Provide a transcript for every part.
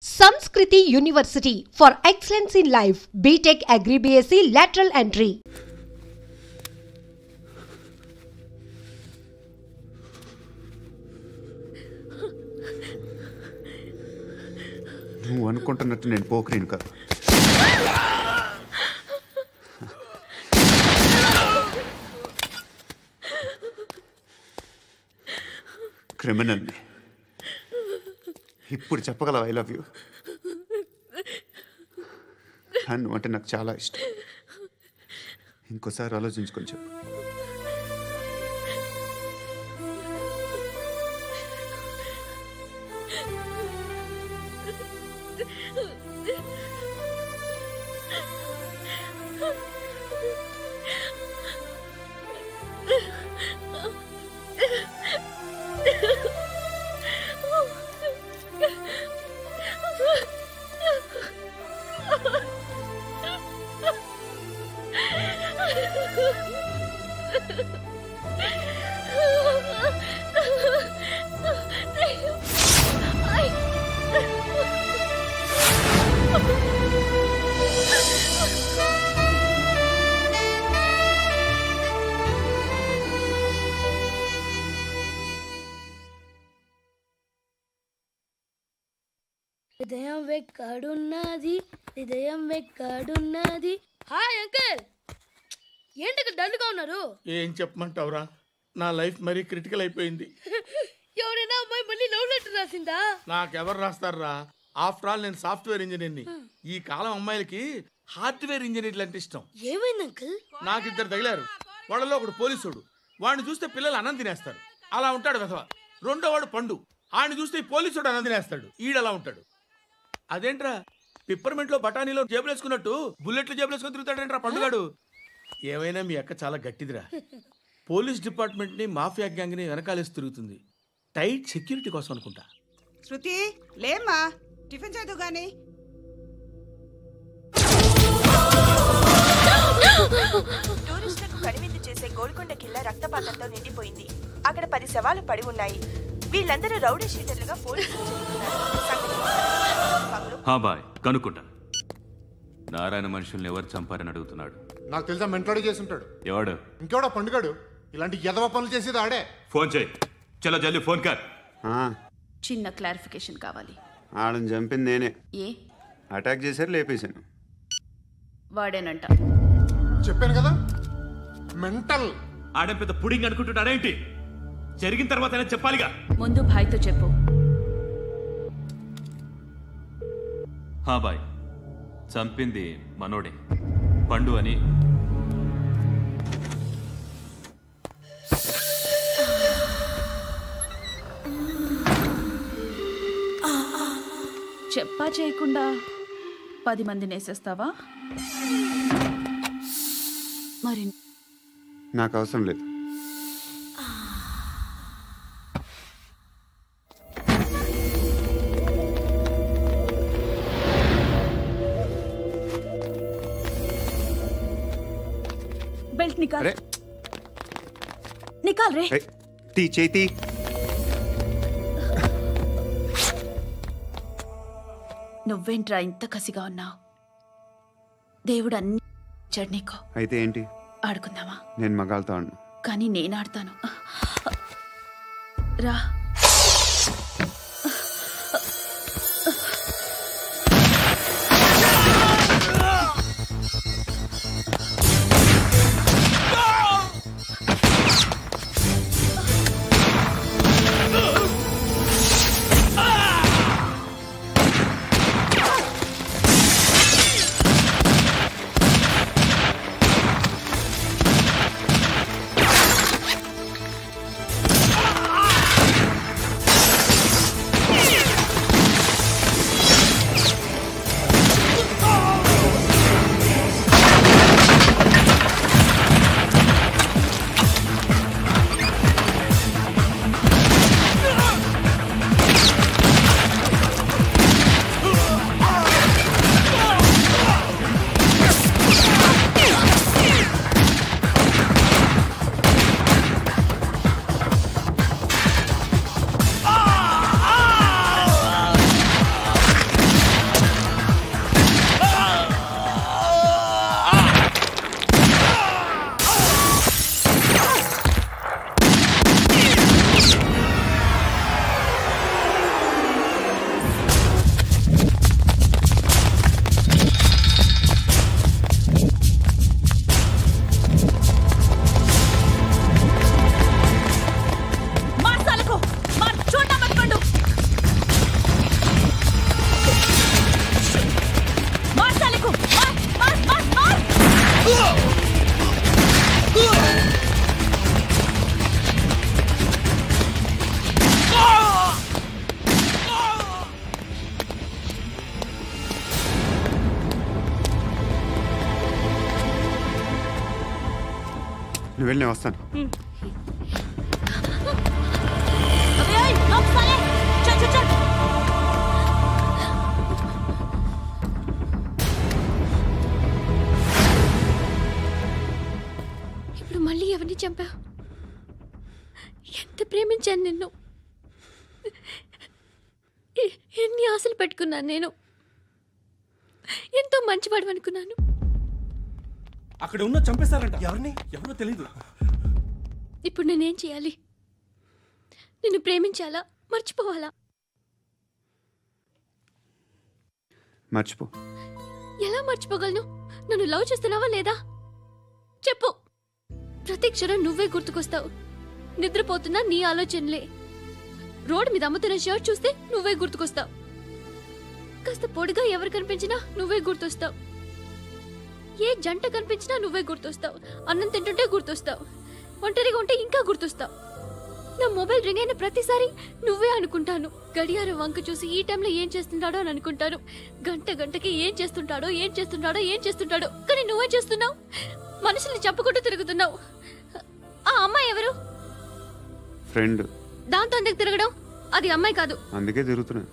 Sanskriti University for excellence in life. BTech Agri BSc lateral entry. నువ్వు అనుకుంటున్నట్టు నేను పోకరీను కదా. క్రిమినల్ని. ఇప్పుడు చెప్పగలవు ఐ లవ్ యూ. నువ్వు అంటే నాకు చాలా ఇష్టం. ఇంకోసారి ఆలోచించుకొని చెప్పు. హృదయం వెక్కడున్నది, హృదయం వెక్కడున్నది. హాయ్ అంకుల్, ఏంటి డల్గా ఉన్నారు? ఏం చెప్పమంటావురా, నా లైఫ్ మరీ క్రిటికల్ అయిపోయింది. ఎవరైనా అమ్మాయి మళ్ళీ లవ్ లెటర్ రాసిందా? నాకెవరు రాస్తారా? ఆఫ్టర్ ఆల్ నేను సాఫ్ట్వేర్ ఇంజనీర్ని. ఈ కాలం అమ్మాయిలకి హార్డ్వేర్ ఇంజనీర్లు అంటే ఇష్టం. ఏమైంది అంకుల్? నాకు ఇద్దరు తగిలారు. వాళ్ళలో ఒకడు పోలీసుడు, వాడిని చూస్తే పిల్లలు అన్నం తినేస్తారు, అలా ఉంటాడు వెధవ. రెండో వాడు పండు, ఆడిని చూస్తే ఈ పోలీసుడు అన్నం తినేస్తాడు, ఈడలా ఉంటాడు. అదేంట్రా పిప్పర్మెంట్ లో బఠానీలో జేబులు వేసుకున్నట్టు బుల్లెట్లు జేబులు వేసుకుని తిరుగుతాడేంట్రా పండుగాడు. ఏమైనా మీ అక్క చాలా గట్టిదిరా. పోలీస్ డిపార్ట్మెంట్ ని మాఫియా గ్యాంగ్ ని వెనకాలేసి తిరుగుతుంది. టైట్ సెక్యూరిటీ కోసం అనుకుంటా. శృతి లేమ్మా, టిఫిన్ చేద్దు గాని. టూరిస్టులకు కనువిందు చేసే గోల్కొండ కిల్లా రక్తపాతంతో నిండిపోయింది. అక్కడ 10 శవాలు పడి ఉన్నాయి. వీళ్ళందరూ రౌడీ షీటర్లుగా పోలీసులు కనుక్కుంటా. నారాయణ మనుషుల్ని ఎవరు చంపారని అడుగుతున్నాడు. నాకు తెలుసా, మెంటోడి చేసి ఉంటాడు. ఎవడు? ఇంకెవడో పండుగాడు. ఇలాంటి ఎదవ పనులు చేసేది ఆడే. ఫోన్ చేయి. చలో జల్దీ ఫోన్ కర్. చిన్న క్లారిఫికేషన్ కావాలి. ఆడని చంపింది నేనే. ఏ అటాక్ చేశారు, లేపేశాను. వాడేనంట. చెప్పాను కదా, మెంటల్. ఆడే పెద్ద పుడింగ్ అనుకుంటున్నాడేంటి? జరిగిన తర్వాత చెప్పాలిగా. ముందు భాయ్తో చెప్పు. బాయ్, చంపింది మనోడే, పండు అని. చెప్పా చేయకుండా 10 మందిని వేసేస్తావా? మరి నాకు అవసరం లేదు. बेल्ट निकाल। निकाल रे। ती चेती। నువ్వేంట్రా ఇంత కసిగా ఉన్నావు? దేవుడు అన్ని ఇచ్చాడు నీకు. అయితే ఏంటి? ఆడుకుందామా? నేను మగాళ్ళతో ఆడను. కానీ నేను ఆడతాను. రా. నువ్వు వెళ్ళి నేను వస్తాను. ఇప్పుడు మళ్ళీ ఎవరిని చంపా? ఎంత ప్రేమించాను నిన్ను, ఎన్ని ఆశలు పెట్టుకున్నాను నేను, ఎంతో మంచివాడు అనుకున్నాను. అక్కడ ఉన్న చంపేస్తారంట. ఎవరో తెలీదు. ఇప్పుడు నేనేం చేయాలి? నిన్ను ప్రేమించాలా, మర్చిపోవాలా? మర్చిపో. ఎలా మర్చిపోగలను? నన్ను లవ్ చేస్తున్నావా లేదా చెప్పు. ప్రతి క్షణం నువ్వే గుర్తుకొస్తావు. నిద్రపోతున్నా నీ ఆలోచనలే. రోడ్ మీద అమ్ముతున్న షర్ట్ చూస్తే నువ్వే గుర్తుకొస్తావు. కాస్త పొడిగా ఎవరు కనిపించినా నువ్వే గుర్తొస్తావు. ఏ జంట కనిపించినా నువ్వే గుర్తొస్తావు. అన్నం తింటుంటే గుర్తొస్తావు. ఒంటరిగా ఉంటే ఇంకా గుర్తొస్తావు. నా మొబైల్ రింగ్ అయిన ప్రతిసారి నువ్వే అనుకుంటాను. గడియారం వంక చూసి ఈ టైంలో ఏం చేస్తుంటాడో అని అనుకుంటాను. గంట గంటకి ఏం చేస్తుంటాడో కానీ నువ్వే చేస్తున్నావు. మనుషుల్ని చంపుకుంటూ తిరుగుతున్నావు. ఆ అమ్మాయి ఎవరు? ఫ్రెండ్. దాంతో ఎందుకు తిరగడం? అది అమ్మాయి కాదు. అందుకే తిరుగుతున్నా.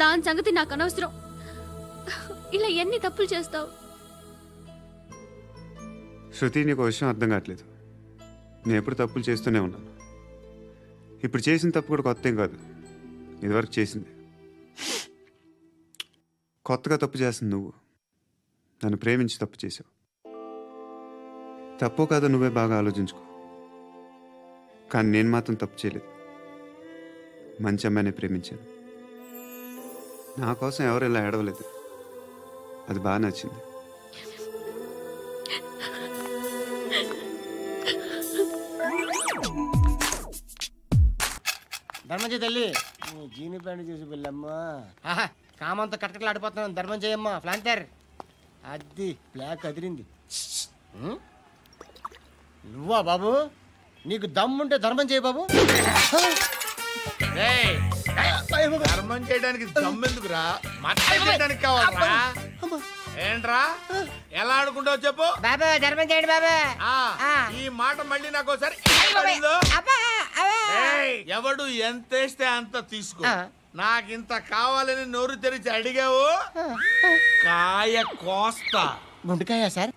దాని సంగతి నాకు అనవసరం. ఇలా ఎన్ని తప్పులు చేస్తావు? శృతి, నీకు విషయం అర్థం కావట్లేదు. నేను ఎప్పుడు తప్పులు చేస్తూనే ఉన్నాను. ఇప్పుడు చేసిన తప్పు కూడా కొత్త ఏం కాదు, ఇదివరకు చేసింది. కొత్తగా తప్పు చేస్తుంది నువ్వు. నన్ను ప్రేమించి తప్పు చేసావు. తప్పో కాదో నువ్వే బాగా ఆలోచించుకో. కానీ నేను మాత్రం తప్పు చేయలేదు. మంచి అమ్మాయిని ప్రేమించాను. నా కోసం ఎవరు ఇలా ఏడవలేదు. అది బాగా నచ్చింది. ధర్మం తల్లి, జీని ప్యాంట్ చూసి వెళ్ళమ్మా. కామంతో కట్టకట్లు ఆడిపోతున్నాను. ధర్మం చేయమ్మా. ఫ్లాంటర్ అది బ్లాక్ అదిరింది. నువ్వా బాబు? నీకు దమ్ముంటే ధర్మం చేయ బాబు. ధర్మం చేయడానికి దమ్మెందుకురా? చేయడానికి కావాలరా? ఏంట్రా ఎలా ఆడుకుంటావు చెప్పు బాబా. ధర్మం చేయండి బాబా. ఈ మాట మళ్ళీ నాకు ఒకసారి ఎవడు ఎంత వేస్తే అంత తీసుకో. నాకింత కావాలని నోరు తెరిచి అడిగావు, కాయ కోస్తా. గుండెకాయ సార్?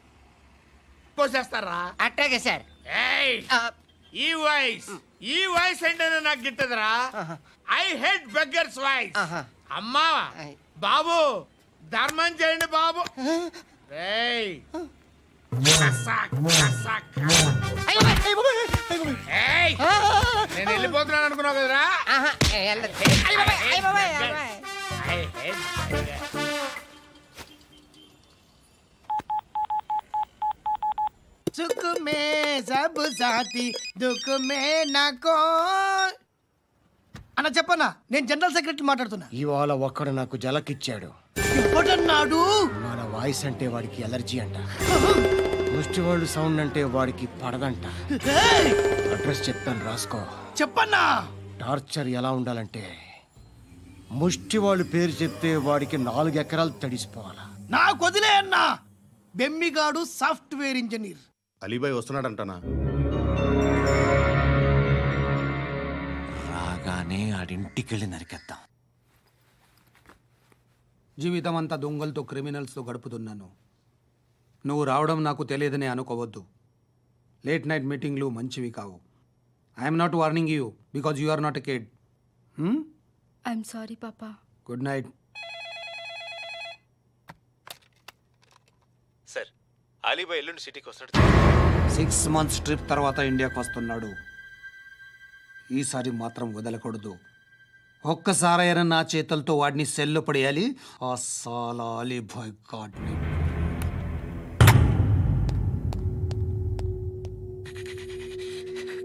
కోసేస్తారా? అట్టాగే సార్. ఈ వాయిస్ అంటేనే నాకు గిట్టదురా. I hate beggars voice. అమ్మా బాబు, ధర్మం చేయండి బాబు. నేను వెళ్ళిపోతున్నాను అనుకున్నావు కదరా? సుఖ మే సబ్ సాథీ దుఃఖ మే నాకో. అన్న చెప్పన్నా, నేను జనరల్ సెక్రటరీ మాట్లాడుతున్నా. ఇవాళ ఒక్కడు నాకు జలకిచ్చాడు. ఎవడన్నాడు? మన వాయిస్ అంటే వాడికి ఎలర్జీ అంట. ముష్టి వాళ్ళు సౌండ్ అంటే వాడికి పడదంట. అడ్రస్ చెప్తాను, రాసుకో. చెప్పన్నా. టార్చర్ ఎలా ఉండాలంటే, ముష్టి వాళ్ళు పేరు చెప్తే వాడికి 4 ఎకరాలు తడిసిపోవాలా. నాకు వదిలే అన్నా. బెమ్మిగాడు సాఫ్ట్వేర్ ఇంజనీర్. అలీబాయ్ వస్తున్నాడంటనా? రాగానే ఆడింటికెళ్ళి నరికేద్దాం. జీవితం అంతా దొంగలతో, క్రిమినల్స్తో గడుపుతున్నాను. నువ్వు రావడం నాకు తెలియదని అనుకోవద్దు. లేట్ నైట్ మీటింగ్లు మంచివి కావు. I'm not warning you because you are not a kid. I'm sorry పాపా. Good night. సార్, అలీబాయ్ ఎల్లుండి సిటీకి వస్తాడు. 6 months ట్రిప్ తర్వాత ఇండియాకి వస్తున్నాడు. ఈసారి మాత్రం వదలకూడదు. ఒక్కసారైనా నా చేతులతో వాడిని సెల్లు పడేయాలి. ఆ సాలా అలీబాయ్ గాడ్ని.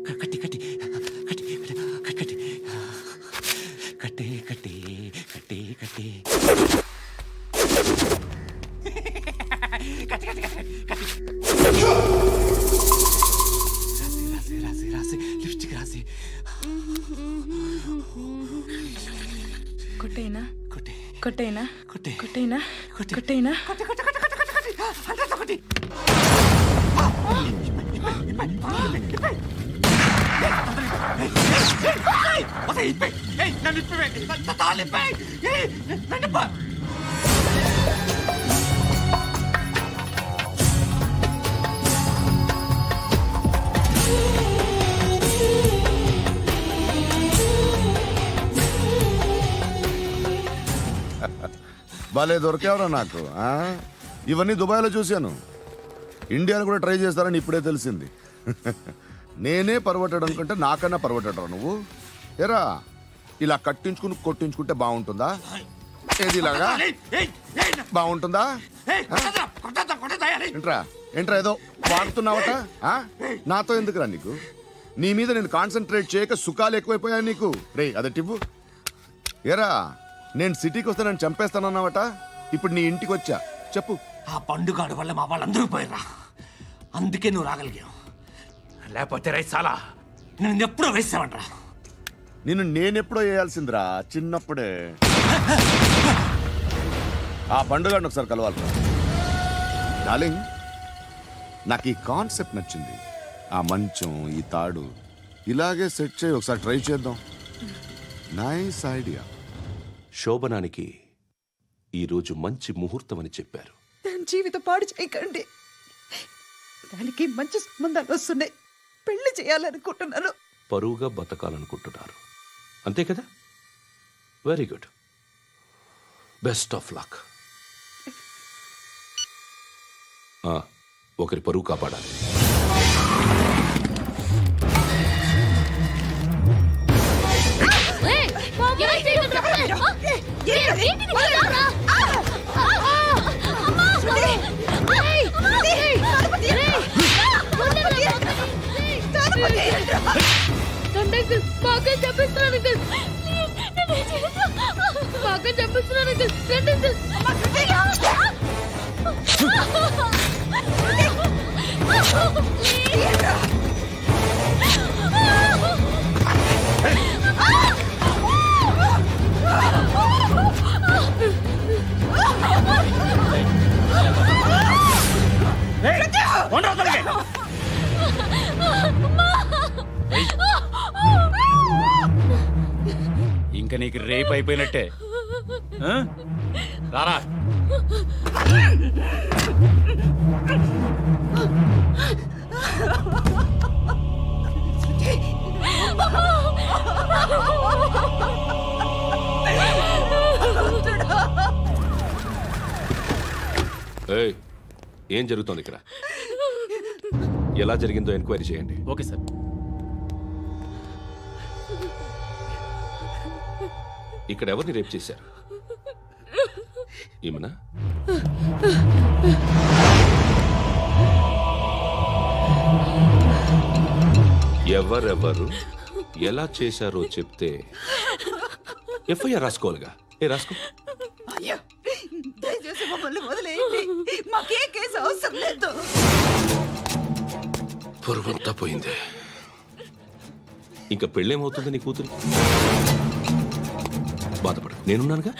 కట్టి కట్టి కట్టి కట్టి కట్టి కట్టి కట్టి కట్టి రాసి రాసి లిప్స్టిక్ రాసి. కొట్టేనా? కొట్టే కొట్టేనా? కొట్టే కొట్టేనా? కొట్టే కొట్టేనా? కొట్టే కొట్టే కొట్టే కొట్టే కొట్టే కొట్టే. భలే దొరికేవరా నాకు. ఇవన్నీ దుబాయ్లో చూశాను. ఇండియాలో కూడా ట్రై చేస్తారని ఇప్పుడే తెలిసింది. నేనే పర్వటాడు అనుకుంటే నాకన్నా పర్వటాడు నువ్వు. ఎరా ఇలా కట్టించుకుని కొట్టించుకుంటే బాగుంటుందా? ఏది ఇలాగా బాగుంటుందా? ఏంట్రా ఏంట్రా ఏదో వాడుతున్నావట? నాతో ఎందుకురా నీకు? నీ మీద నేను కాన్సన్ట్రేట్ చేయక సుఖాలు ఎక్కువైపోయాయి నీకు. రే అదటివ్వు. ఎరా నేను సిటీకి వస్తే నన్ను చంపేస్తానన్నావట. ఇప్పుడు నీ ఇంటికి వచ్చా. చెప్పు. ఆ పండుగాడు వల్ల మా వాళ్ళందరూ పోయిరా. అందుకే నువ్వు రాగలిగావు. లేకపోతే రైసాలా నేను ఎప్పుడో వేసావంట్రా. నేనెప్పుడో వేయాల్సిందిరా చిన్నప్పుడే. ఆ పండుగాడిని ఒకసారి కలవాలి డార్లింగ్. నాకు ఈ కాన్సెప్ట్ నచ్చింది. ఆ మంచం ఈ తాడు ఇలాగే సెట్ చేయి. ఒకసారి ట్రై చేద్దాం. Nice idea. శోభనానికి ఈరోజు మంచి ముహూర్తం అని చెప్పారు. దాని జీవితం పాడు చేయకండి. దానికి మంచి సంబంధాలు వస్తున్నాయి. పెళ్లి చేయాలనుకుంటున్నాను. పరువుగా బతకాలనుకుంటున్నారు అంతే కదా? Very good. Best of luck. ఒకరి పరువు కాపాడాలి. ఇంకా నీకు రేపు అయిపోయినట్టే. రారా. ఏం జరుగుతోంది ఇక్కడ? ఎలా జరిగిందో ఎంక్వైరీ చేయండి. Okay sir. ఇక్కడ ఎవరిని రేప్ చేశారు? ఈమెనా? ఎవరెవరు ఎలా చేశారో చెప్తే ఎఫ్ఐఆర్ రాసుకోవాలిగా. రాసుకో. దయచేసి మమ్మల్ని వదిలేయండి. మాకే కేసు అవసరం లేదు. పొరువంతా పోయింది. ఇంకా పెళ్ళేమవుతుంది నీ కూతురు? బాధపడు, నేనున్నానుగా.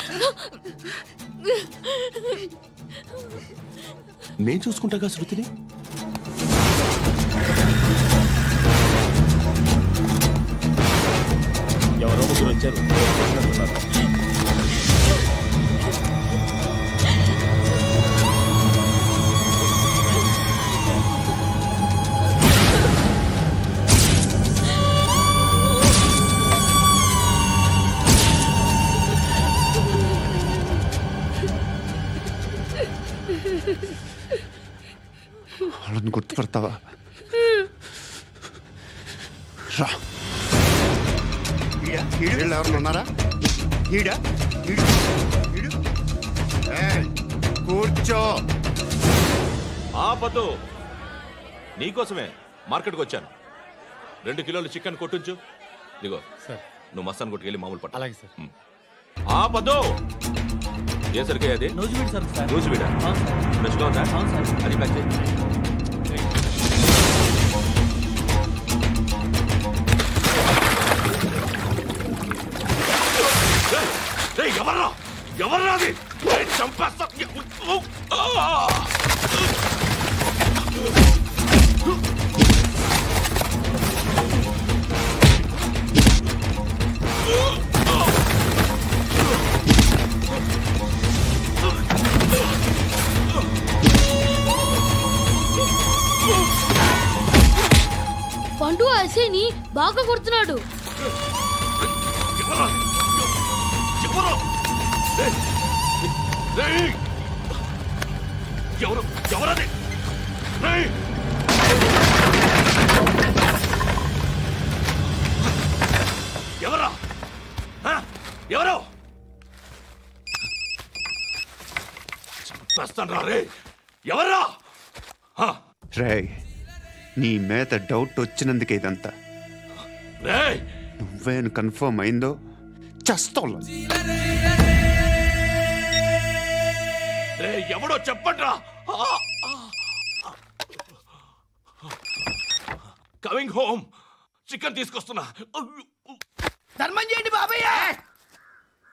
నేను చూసుకుంటాగా శృతిని. ఎవరో ముగ్గురు వచ్చారు. వాళ్ళని గుర్తుపడతావా? రా. వీళ్ళు ఎవరు ఉన్నారా? కూర్చో. ఆపద్దు, నీకోసమే మార్కెట్కి వచ్చాను. 2 కిలోలు చికెన్ కొట్టించు. ఇదిగో నువ్వు మసాన్ కొట్టుకెళ్ళి మామూలు పట్టు. అలాగే సార్. ఆపద్దు. ఏ సరికే అది? నూజివీడు సార్. నూజివీడా? ఫ్రెష్గా ఉందా? అది ప్యాక్ చేయి. ఎవర్రా ఎవర్రా అది? చంపేస్తా. ఎస్ఐని బాగా కొడుతున్నాడు. ఎవరది? ఎవరా? ఎవరు? చంపేస్తాను రే. ఎవరా? రే, నీ మీద డౌట్ వచ్చినందుకే ఇదంతా. నువ్వేను కన్ఫర్మ్ అయిందో చస్తావు. ఎవడో చెప్పండ్రా. Coming home. చికెన్ తీసుకొస్తున్నా. ధర్మం చేయండి బాబయ్య.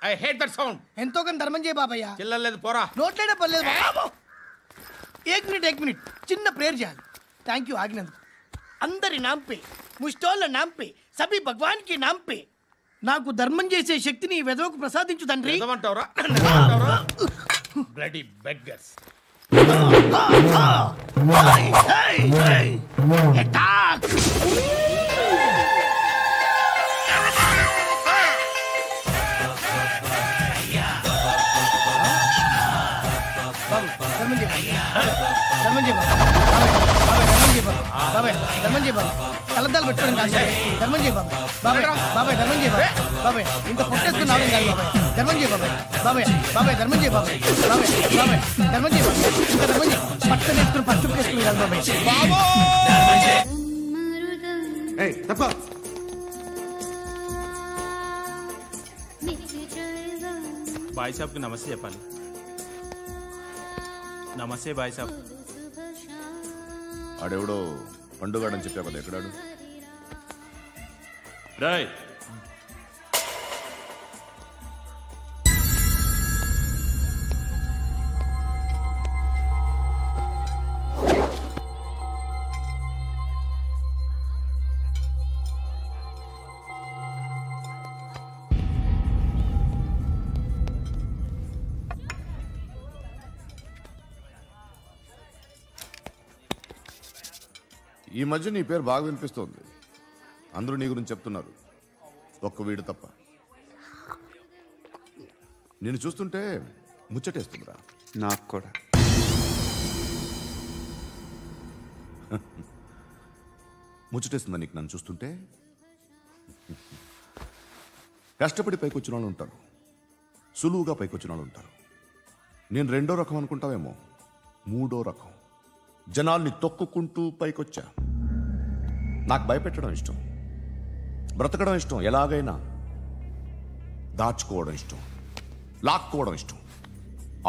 I hate that sound. ఎంతో కానీ ధర్మం చేయ బాబయ్య. చిల్లలేదు పోరా. నోట్లేనే పర్లేదు బాబు. ఏక్ మినిట్ చిన్న ప్రేయర్ చేయాలి. థ్యాంక్ యూ ఆగినందుకు. అందరి నామ్ పే, ముష్టోళ్ళ నామ్ పే, సభీ భగవాన్ కి నామ్ పే నాకు ధర్మం చేసే శక్తిని ఈ వెదవకు ప్రసాదించు తండ్రి. Bloody beggars. కలద్దాలు పెట్టుకోండి కాదు. ధర్మం చేయ బాబాయ్. బాబాయ్ ధర్మం చేయ బాబాయ్. ఇంత పొట్టేసుకుని రావడం కాదు బాబాయ్. ధర్మం చేయ బాబాయ్. ధర్మం చేయ బాబాయ్. ధర్మం చేయ బాబాయ్. ఇంకా ధర్మం చేయ. పట్టు వేసుకుని పట్టు వేసుకుని కాదు బాబాయ్. బాయ్ సాబ్కి నమస్తే చెప్పాలి. నమస్తే బాయ్ సాబ్. ఆడెవడో పండుగాడని చెప్పా కదా, ఎక్కడాడు? రాయ్, ఈ మధ్య నీ పేరు బాగా వినిపిస్తోంది. అందరూ నీ గురించి చెప్తున్నారు, ఒక్క వీడు తప్ప. నేను చూస్తుంటే ముచ్చటేస్తుందిరా. నాకు కూడా. ముచ్చటేస్తుందా నీకు నన్ను చూస్తుంటే? కష్టపడి పైకొచ్చిన వాళ్ళు ఉంటారు, సులువుగా పైకొచ్చిన వాళ్ళు ఉంటారు. నేను రెండో రకం అనుకుంటావేమో, మూడో రకం. జనాల్ని తొక్కుకుంటూ పైకొచ్చా. నాకు భయపెట్టడం ఇష్టం, బ్రతకడం ఇష్టం, ఎలాగైనా దాచుకోవడం ఇష్టం, లాక్కోవడం ఇష్టం,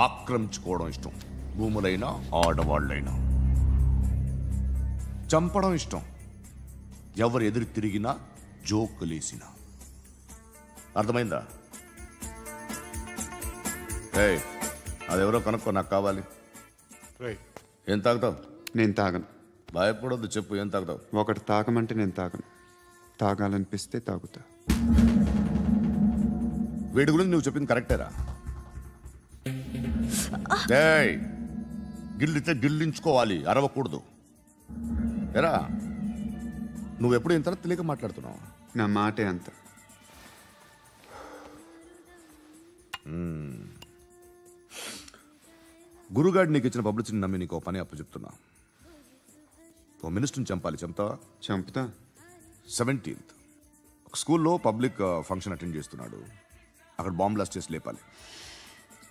ఆక్రమించుకోవడం ఇష్టం. భూములైనా ఆడవాళ్ళైనా చంపడం ఇష్టం, ఎవరు ఎదురు తిరిగినా జోకులేసినా. అర్థమైందా? అదెవరో కనుక్కో, నాకు కావాలి. ఏం తాగుతావు? నేను తాగను. భయపడొద్దు, చెప్పు ఏం తాగుతావు? ఒకటి తాగమంటే నేను తాగను, తాగాలనిపిస్తే తాగుతా. వీడి గురించి నువ్వు చెప్పింది కరెక్టేరా? గిల్లితే గిల్లించుకోవాలి, అరవకూడదు. ఎరా, నువ్వెప్పుడు ఇంత తెలియక మాట్లాడుతున్నావు? నా మాటే అంత. గురుగాడు నీకు ఇచ్చిన పబ్లిసిటీని నమ్మి నీకు పని అప్పు చెప్తున్నా. ఓ మినిస్టర్ని చంపాలి, చంపుతావా? చంపుతా. 17th ఒక స్కూల్లో పబ్లిక్ ఫంక్షన్ అటెండ్ చేస్తున్నాడు, అక్కడ బాంబ్ బ్లాస్ట్ చేసి లేపాలి.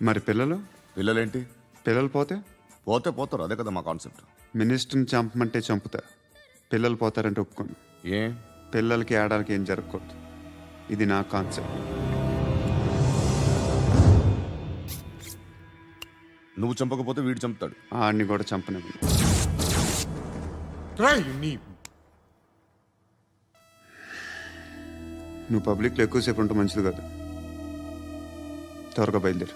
మరి పిల్లలు? పిల్లలేంటి? పిల్లలు పోతే పోతారు, అదే కదా మా కాన్సెప్ట్. మినిస్టర్ని చంపమంటే చంపుతా, పిల్లలు పోతారంటే ఒప్పుకోను. ఏ? పిల్లలకి ఆడాలకి ఏం జరగకూడదు, ఇది నా కాన్సెప్ట్. నువ్వు చంపకపోతే వీడు చంపుతాడు. ఆడిని కూడా చంపనివ్వు. నువ్వు పబ్లిక్లో ఎక్కువసేపు ఉంటే మంచిది కాదు. త్వరగా బయలుదేరు.